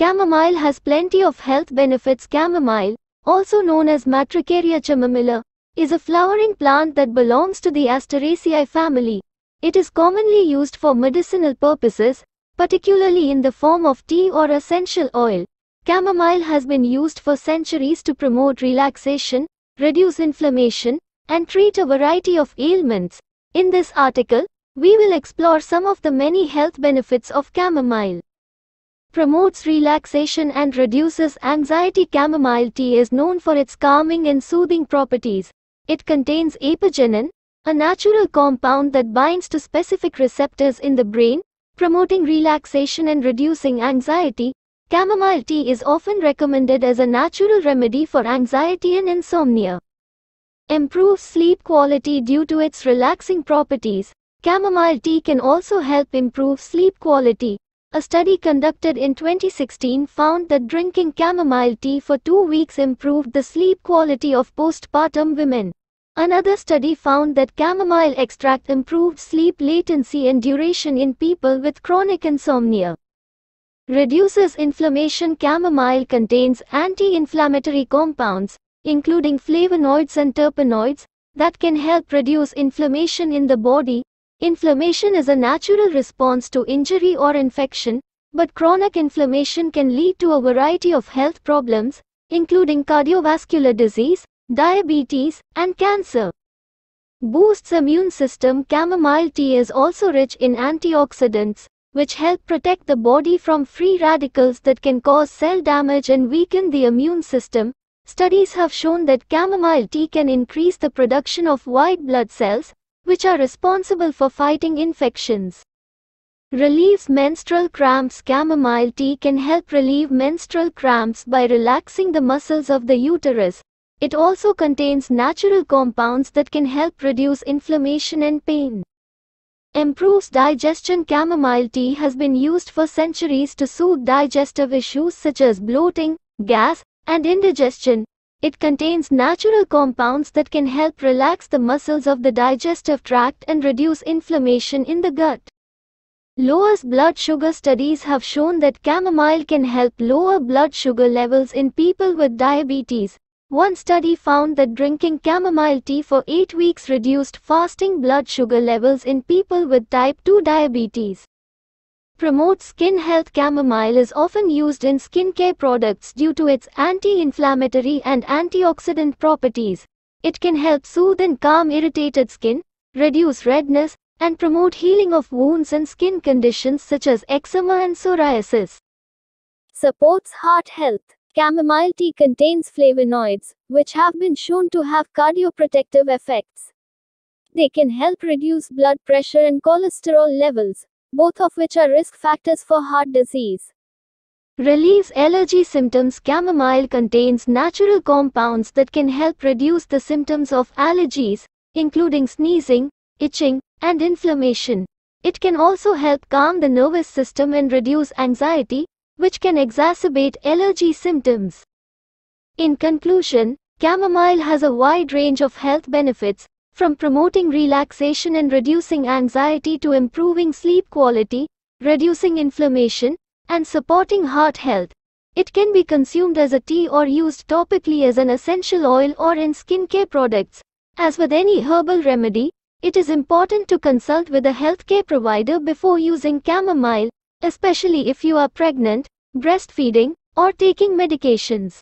Chamomile has plenty of health benefits. Chamomile, also known as Matricaria chamomilla, is a flowering plant that belongs to the Asteraceae family. It is commonly used for medicinal purposes, particularly in the form of tea or essential oil. Chamomile has been used for centuries to promote relaxation, reduce inflammation, and treat a variety of ailments. In this article, we will explore some of the many health benefits of chamomile. Promotes relaxation and reduces anxiety. Chamomile tea is known for its calming and soothing properties. It contains apigenin, a natural compound that binds to specific receptors in the brain, promoting relaxation and reducing anxiety. Chamomile tea is often recommended as a natural remedy for anxiety and insomnia. Improves sleep quality due to its relaxing properties. Chamomile tea can also help improve sleep quality. A study conducted in 2016 found that drinking chamomile tea for 2 weeks improved the sleep quality of postpartum women. Another study found that chamomile extract improved sleep latency and duration in people with chronic insomnia. Reduces inflammation. Chamomile contains anti-inflammatory compounds, including flavonoids and terpenoids, that can help reduce inflammation in the body. Inflammation is a natural response to injury or infection, but chronic inflammation can lead to a variety of health problems, including cardiovascular disease, diabetes, and cancer. Boosts immune system. Chamomile tea is also rich in antioxidants, which help protect the body from free radicals that can cause cell damage and weaken the immune system. Studies have shown that chamomile tea can increase the production of white blood cells, which are responsible for fighting infections. Relieves menstrual cramps. Chamomile tea can help relieve menstrual cramps by relaxing the muscles of the uterus. It also contains natural compounds that can help reduce inflammation and pain. Improves digestion. Chamomile tea has been used for centuries to soothe digestive issues such as bloating, gas, and indigestion. It contains natural compounds that can help relax the muscles of the digestive tract and reduce inflammation in the gut. Lowers blood sugar. Studies have shown that chamomile can help lower blood sugar levels in people with diabetes. One study found that drinking chamomile tea for 8 weeks reduced fasting blood sugar levels in people with type 2 diabetes. Promotes skin health. Chamomile is often used in skincare products due to its anti-inflammatory and antioxidant properties. It can help soothe and calm irritated skin, reduce redness, and promote healing of wounds and skin conditions such as eczema and psoriasis. Supports heart health. Chamomile tea contains flavonoids, which have been shown to have cardioprotective effects. They can help reduce blood pressure and cholesterol levels, both of which are risk factors for heart disease. Relieves allergy symptoms. Chamomile contains natural compounds that can help reduce the symptoms of allergies, including sneezing, itching, and inflammation. It can also help calm the nervous system and reduce anxiety, which can exacerbate allergy symptoms. In conclusion, chamomile has a wide range of health benefits, from promoting relaxation and reducing anxiety to improving sleep quality, reducing inflammation, and supporting heart health. It can be consumed as a tea or used topically as an essential oil or in skincare products. As with any herbal remedy, it is important to consult with a healthcare provider before using chamomile, especially if you are pregnant, breastfeeding, or taking medications.